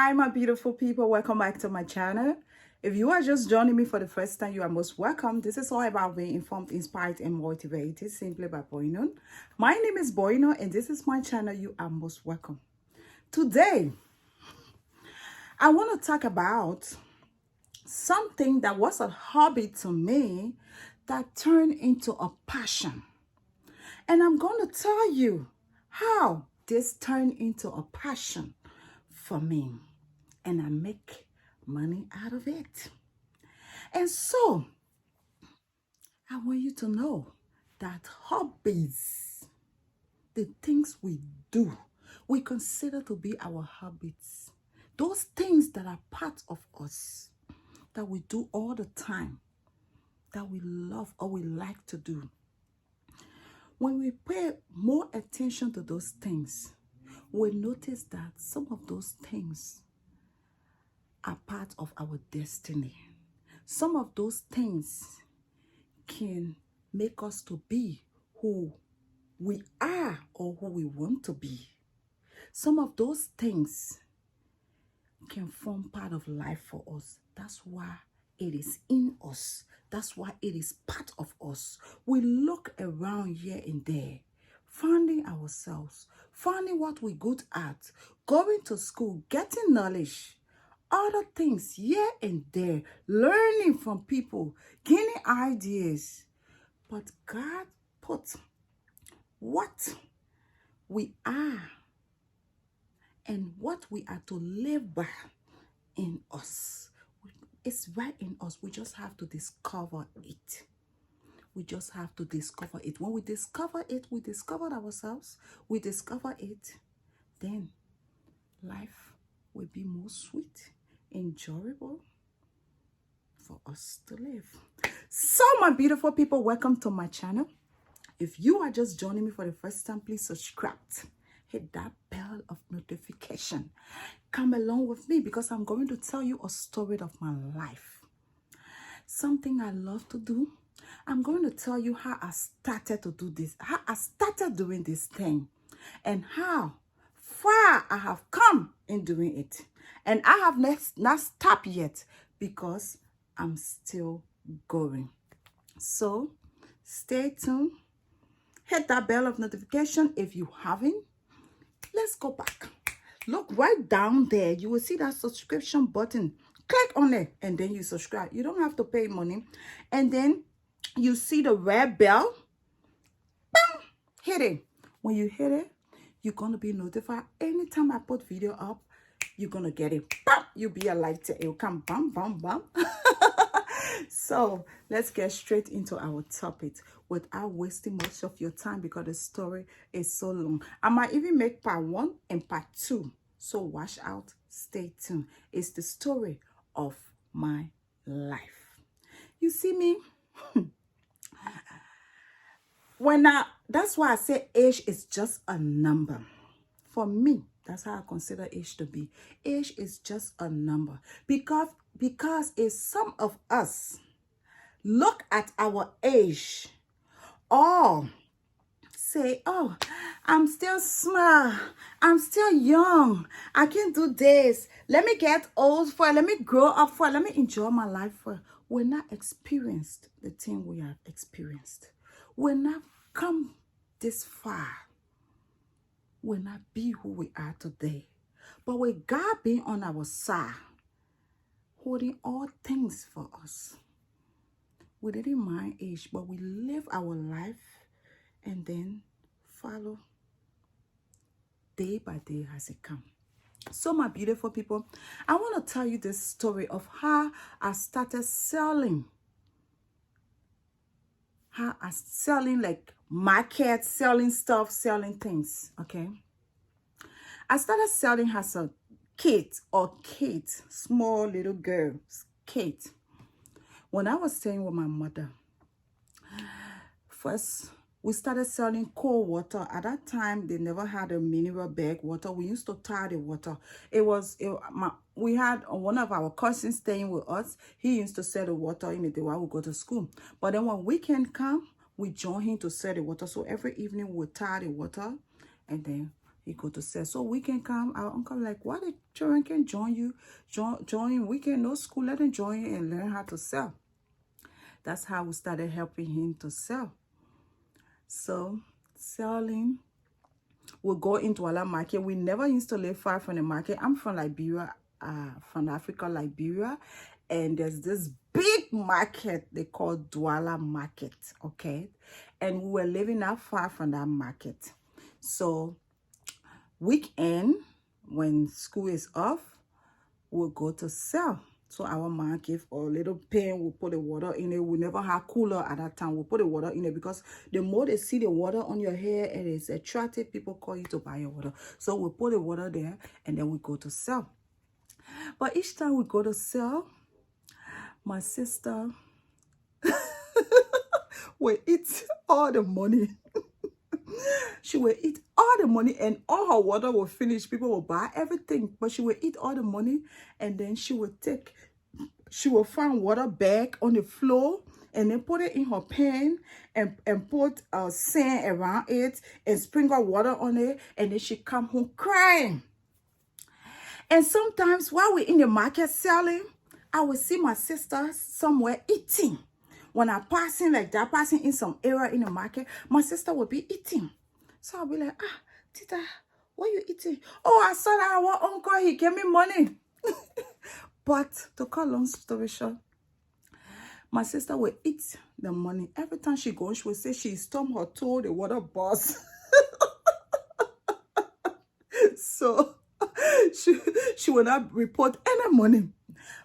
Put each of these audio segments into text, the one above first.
Hi, my beautiful people. Welcome back to my channel. If you are just joining me for the first time, you are most welcome. This is all about being informed, inspired, and motivated simply by Boino. My name is Boino, and this is my channel. You are most welcome. Today, I want to talk about something that was a hobby to me that turned into a passion. And I'm going to tell you how this turned into a passion for me. And I make money out of it. And so, I want you to know that hobbies, the things we do, we consider to be our hobbies. Those things that are part of us, that we do all the time, that we love or we like to do. When we pay more attention to those things, we notice that some of those things are part of our destiny. Some of those things can make us to be who we are or who we want to be. Some of those things can form part of life for us. That's why it is in us. That's why it is part of us. We look around here and there, finding ourselves, finding what we're good at, going to school, getting knowledge, other things here and there, learning from people, gaining ideas. But God put what we are and what we are to live by in us. It's right in us. We just have to discover it. We just have to discover it. When we discover it, we discover ourselves. We discover it, then life will be more sweet, enjoyable for us to live. So, my beautiful people, welcome to my channel. If you are just joining me for the first time, please subscribe. Hit that bell of notification. Come along with me because I'm going to tell you a story of my life. Something I love to do. I'm going to tell you how I started to do this, how I started doing this thing, and how far I have come in doing it. And I have not stopped yet because I'm still going. So stay tuned. Hit that bell of notification if you haven't. Let's go back. Look right down there. You will see that subscription button. Click on it and then you subscribe. You don't have to pay money. And then you see the red bell. Bam! Hit it. When you hit it, you're going to be notified. Anytime I put video up, you're going to get it. Bam! You'll be alive to it. It'll come bam, bam, bam. So let's get straight into our topic without wasting much of your time because the story is so long. I might even make part 1 and part 2. So watch out, stay tuned. It's the story of my life. You see me? That's why I say age is just a number. For me, that's how I consider age to be. Age is just a number. Because if some of us look at our age or say, oh, I'm still small, I'm still young, I can't do this, let me get old for it, let me grow up for it, let me enjoy my life for it. We're not experienced the thing we have experienced. We're not come this far. We're not be who we are today. But with God being on our side, holding all things for us, we didn't mind age, but we live our life and then follow day by day as it comes. So, my beautiful people, I want to tell you this story of how I started selling. How I selling like market, selling stuff, selling things, okay? I started selling as a kid, small little girl, kid. When I was staying with my mother, first we started selling cold water. At that time, they never had a mineral bag water. We used to tie the water. We had one of our cousins staying with us. He used to sell the water immediately while we go to school. But then when weekend come, we join him to sell the water. So every evening we tie the water and then he go to sell. So weekend come, our uncle like, why the children can join you, join weekend, no school, let them join you and learn how to sell. That's how we started helping him to sell. So selling, we'll go into our market. We never used to live far from the market. I'm from Liberia, from Africa, Liberia, and there's this big market they call Douala Market, okay? And we were living not far from that market. So weekend, when school is off, we'll go to sell. So our mom gave a little pan, we put the water in it. We never had cooler at that time. We put the water in it because the more they see the water on your hair, it is attractive. People call you to buy your water. So we put the water there and then we go to sell. But each time we go to sell, my sister will eat all the money. She will eat all the money and all her water will finish. People will buy everything, but she will eat all the money and then she will find water bag on the floor and then put it in her pan and put sand around it and sprinkle water on it, and then she come home crying. And sometimes while we're in the market selling, I will see my sister somewhere eating. When I'm passing like that, passing in some area in the market, my sister will be eating. So I'll be like, Tita, what are you eating? Oh, I saw that our uncle, he gave me money. But to cut long story short, my sister will eat the money. Every time she goes, she will say she stumped her toe, the water burst. So she will not report any money.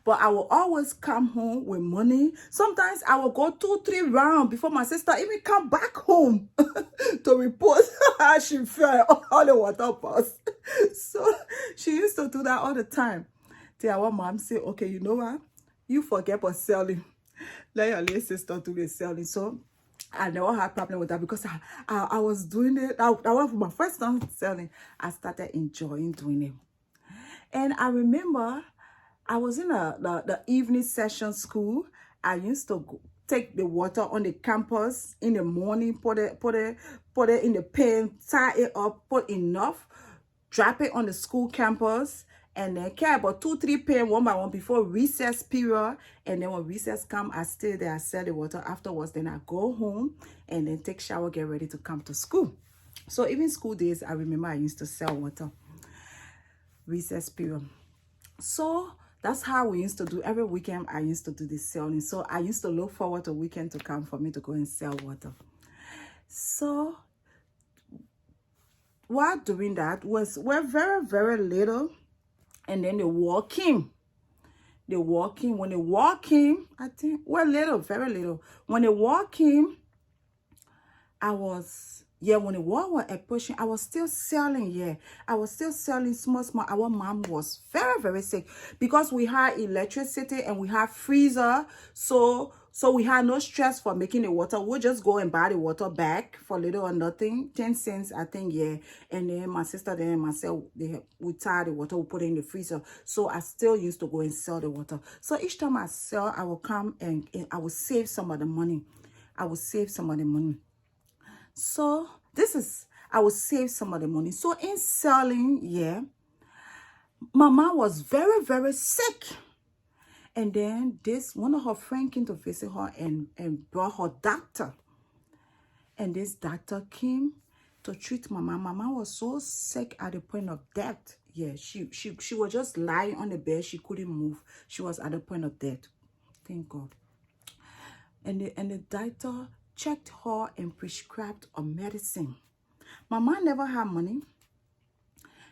But I will always come home with money. Sometimes I will go 2-3 rounds before my sister even come back home to report how she felt, all the water burst. So she used to do that all the time. Till our mom say, okay, you know what? You forget about selling. Let your little sister do the selling. So I never had problem with that because I was doing it. That was my first time selling. I started enjoying doing it. And I remember I was in the evening session school. I used to take the water on the campus in the morning, put it in the pan, tie it up, put enough, drop it on the school campus, and then carry about 2-3 pans one by one before recess period. And then when recess come, I stay there, I sell the water. Afterwards, then I go home and then take shower, get ready to come to school. So even school days, I remember I used to sell water. Recess period. So that's how we used to do. Every weekend, I used to do the selling. So I used to look forward to weekend to come for me to go and sell water. So while doing that, we're very, very little. And then the war came. When the war came, I think we're little, very little. When the war came, when the war was approaching, I was still selling, I was still selling small. Our mom was very, very sick because we had electricity and we had freezer. So we had no stress for making the water. We'll just go and buy the water back for little or nothing, 10 cents, I think, And then my sister and myself, we tie the water, we put it in the freezer. So I still used to go and sell the water. So each time I sell, I will come and I will save some of the money. So I will save some of the money. So in selling, my mom was very, very sick. And then one of her friends came to visit her and brought her doctor. And this doctor came to treat my mom. My mom was so sick at the point of death. She was just lying on the bed. She couldn't move. She was at the point of death. Thank God. And the doctor checked her and prescribed a medicine. My mom never had money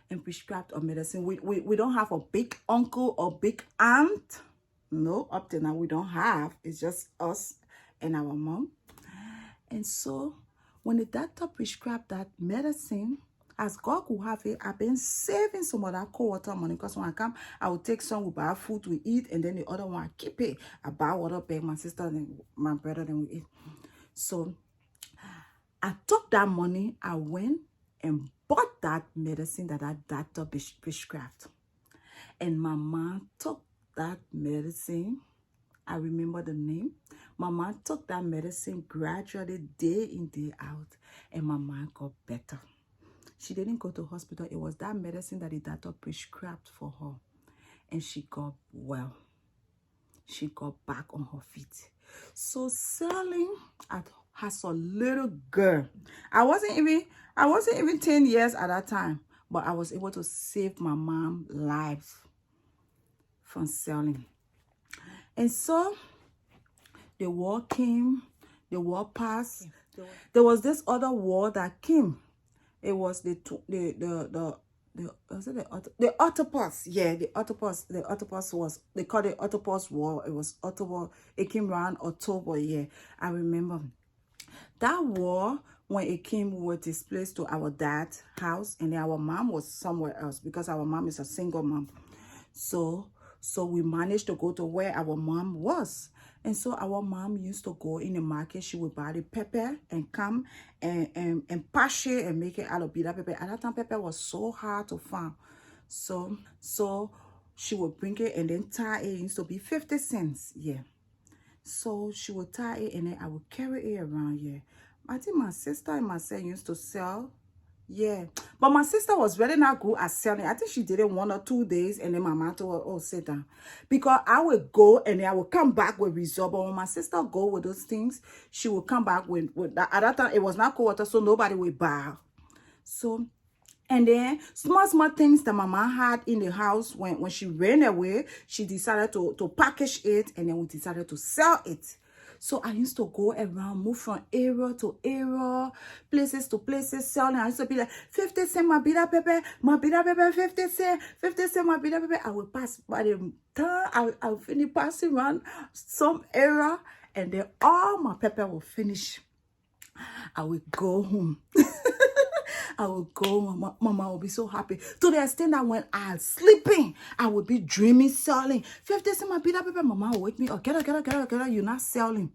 and prescribed a medicine. We don't have a big uncle or big aunt. No, up to now we don't have. It's just us and our mom. And so when the doctor prescribed that medicine, as God could have it, I've been saving some of that cold water money because when I come, I will take some, we buy food, we eat, and then the other one I keep it. I buy water bag, my sister and my brother, then we eat. So I took that money, I went and bought that medicine that doctor prescribed. And my mom took that medicine. I remember the name. My mom took that medicine gradually, day in, day out, and my mom got better. She didn't go to hospital. It was that medicine that the doctor prescribed for her. And she got well. She got back on her feet. So selling as a little girl, I wasn't even 10 years at that time, but I was able to save my mom's life from selling. And so the war came, the war passed. There was this other war that came. It was the octopus. Yeah, the octopus. The octopus was, they called it octopus war. It was October. It came around October. Yeah, I remember that war. When it came, we were displaced to our dad's house, and then our mom was somewhere else because our mom is a single mom. So we managed to go to where our mom was. And so our mom used to go in the market. She would buy the pepper and come and pass it and make it out of bitter pepper. At that time, pepper was so hard to find. So she would bring it and then tie it. It used to be 50 cents. Yeah. So she would tie it and then I would carry it around here. I think my sister and myself used to sell. Yeah, but my sister was really not good at selling. I think she did it 1 or 2 days, and then my mom told her, oh, sit down. Because I would go, and then I would come back with result. But when my sister go with those things, she would come back with that. At that time, it was not cold water, so nobody would buy. So, and then small things that my mom had in the house, when she ran away, she decided to package it, and then we decided to sell it. So I used to go around, move from area to area, places to places, selling. I used to be like, 50 cents my bitter pepper, 50 cents, 50 cents my bitter pepper. I would pass, by the time I would finish passing around some area, and then all my pepper will finish. I would go home. I would go, mama would be so happy. To the extent that when I was sleeping, I would be dreaming, selling. 50 cents my bitter pepper, mama would wake me up. Get up, you're not selling.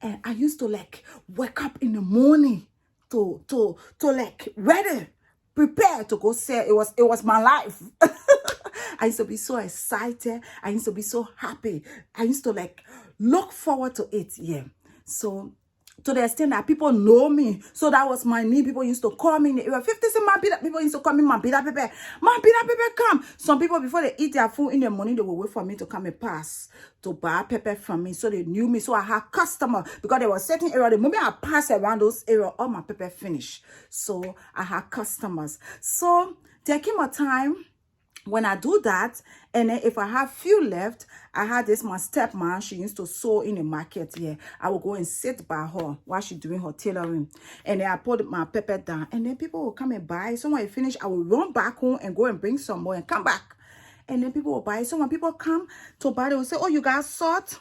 And I used to like wake up in the morning to like ready, prepare to go sell. It was my life. I used to be so excited. I used to be so happy. I used to like look forward to it. Yeah. So to the extent that people know me. So that was my name. People used to call me in the area. 50 cents my bitter. People used to call me my bitter pepper. My bitter pepper come. Some people, before they eat their food in the morning, they will wait for me to come and pass to buy pepper from me. So they knew me. So I had customers because there was certain area. The moment I pass around those areas, all my pepper finished. So I had customers. So there came a time when I do that, and then if I have few left, I had this, my stepmom, she used to sew in the market here. I would go and sit by her while she doing her tailoring. And then I put my pepper down, and then people will come and buy. So when I finish, I will run back home and go and bring some more and come back. And then people will buy. So when people come to buy, they will say, oh, you got salt,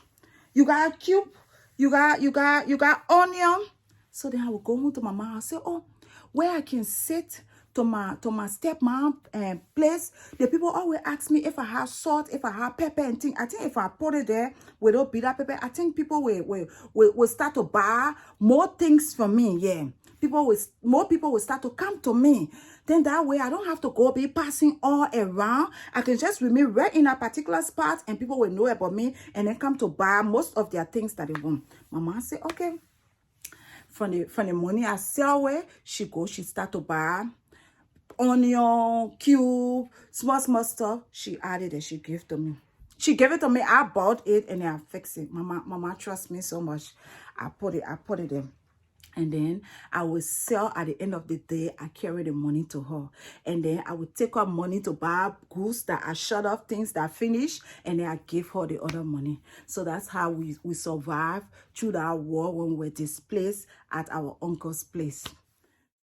you got cube, you got onion. So then I will go home to my mom and say, oh, where I can sit to my stepmom place, the people always ask me if I have salt, if I have pepper and things. I think if I put it there without bitter pepper, I think people will start to buy more things from me. Yeah, more people will start to come to me. Then that way I don't have to go be passing all around. I can just remain right in a particular spot, and people will know about me and then come to buy most of their things that they want. My mom said, okay. From the money I sell where she start to buy onion, cube, small stuff. She added it, she gave to me. She gave it to me, I bought it, and then I fixed it. Mama trusts me so much. I put it in. And then I will sell at the end of the day. I carry the money to her. And then I would take her money to buy goods that I shut off, things that I finished, and then I give her the other money. So that's how we survived through that war when we were displaced at our uncle's place.